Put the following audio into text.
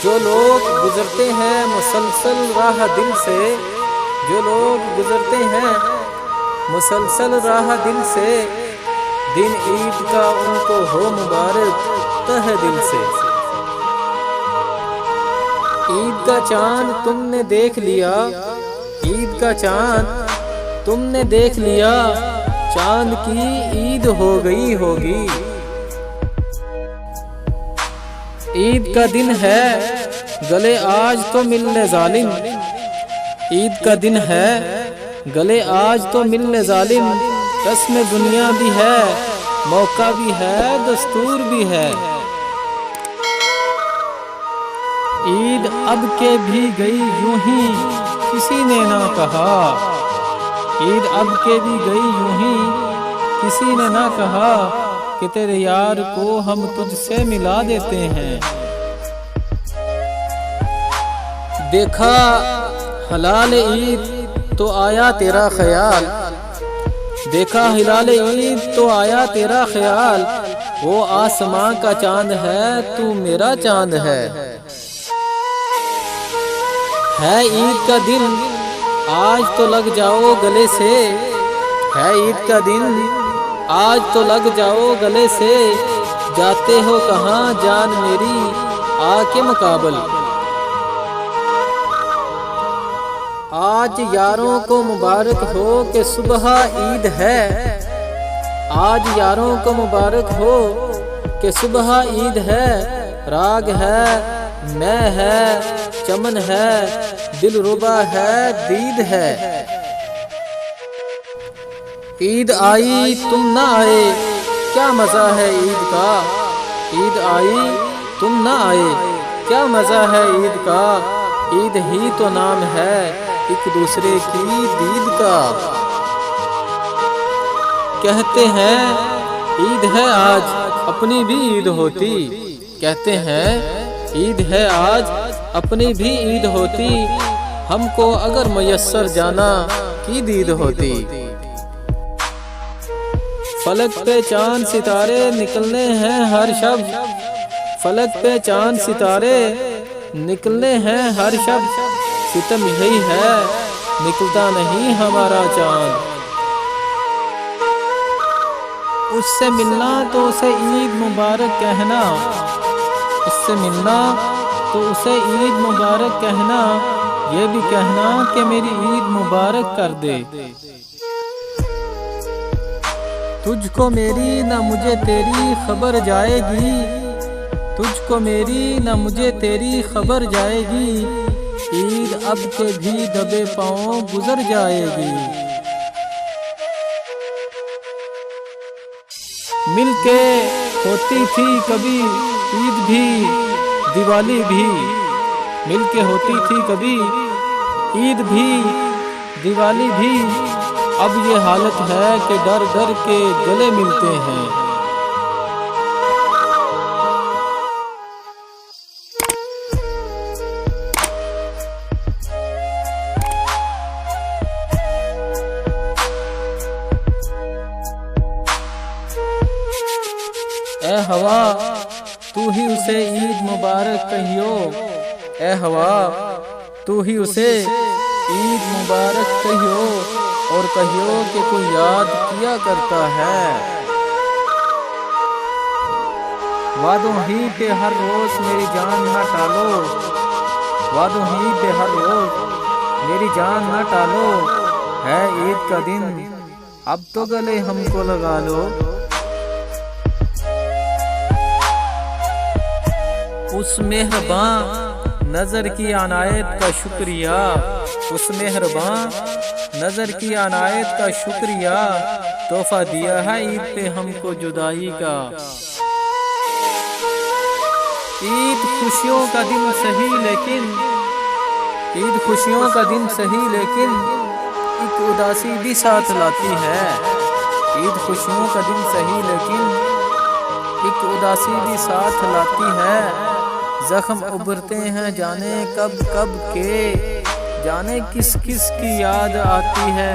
जो लोग गुजरते हैं मुसलसल राह दिल से, जो लोग गुजरते हैं मुसलसल राह दिल से, दिन ईद का उनको हो मुबारक तहे दिल से। ईद का चांद तुमने देख लिया, ईद का चांद तुमने देख लिया, चांद की ईद हो गई होगी। ईद का दिन है गले आज तो मिलने जालिम, ईद का दिन है गले आज तो मिलने जालिम, रस्म दुनिया भी है, मौका भी है, दस्तूर भी है। ईद अब के भी गई यूं ही किसी ने ना कहा, ईद अब के भी गई यूं ही किसी ने ना कहा, कि तेरे यार को हम तुझसे मिला देते हैं। देखा हलाल ईद तो आया तेरा ख्याल, देखा हिलाल ईद तो आया तेरा ख्याल, वो आसमां का चांद है तू मेरा चांद है ईद का दिन आज तो लग जाओ गले से, है ईद का दिन आज तो लग जाओ गले से, जाते हो कहाँ जान मेरी आके मुकाबल। आज यारों को मुबारक हो कि सुबह ईद है, आज यारों को मुबारक हो कि सुबह ईद है, राग है मैं है चमन है दिलरुबा है दीद है। ईद आई तुम ना आए क्या मज़ा है ईद का, ईद आई तुम ना आए क्या मज़ा है ईद का, ईद ही तो नाम है एक दूसरे की दीद का। कहते हैं ईद है आज अपनी भी ईद होती, कहते हैं ईद है आज अपनी भी ईद होती, हमको अगर मयस्सर जाना की दीद होती। फलक पे चांद सितारे निकलने हैं हर शब, फलक पे चांद सितारे निकलने हैं हर शब, सितम यही है निकलता नहीं हमारा चांद। उससे मिलना तो उसे ईद मुबारक कहना, उससे मिलना तो उसे ईद मुबारक कहना, ये भी कहना कि मेरी ईद मुबारक कर दे। तुझको मेरी न मुझे तेरी खबर जाएगी, तुझको मेरी न मुझे तेरी खबर जाएगी, ईद अब के भी दबे पाँव गुजर जाएगी। मिलके होती थी कभी ईद भी दिवाली भी, मिलके होती थी कभी ईद भी दिवाली भी, अब ये हालत है कि डर डर के गले मिलते हैं। ए हवा तू ही उसे ईद मुबारक कहियो, ए हवा तू ही उसे ईद मुबारक कहियो, और कहियो कि कोई याद किया करता है। वादों ही पे हर रोज मेरी जान न टालो, वादों ही पे हर रोज मेरी जान न टालो, है ईद का दिन अब तो गले हमको लगा लो। उस मेहरबान नजर की अनायत का शुक्रिया, उस मेहरबान नजर की अनायत का शुक्रिया, तोहफा दिया है ईद पे हमको जुदाई का। ईद खुशियों का दिन सही लेकिन, ईद खुशियों का दिन सही लेकिन एक उदासी भी साथ लाती है। ईद खुशियों का दिन सही लेकिन एक उदासी भी साथ लाती है। जख्म उभरते हैं जाने कब कब के, जाने किस किस की याद आती है।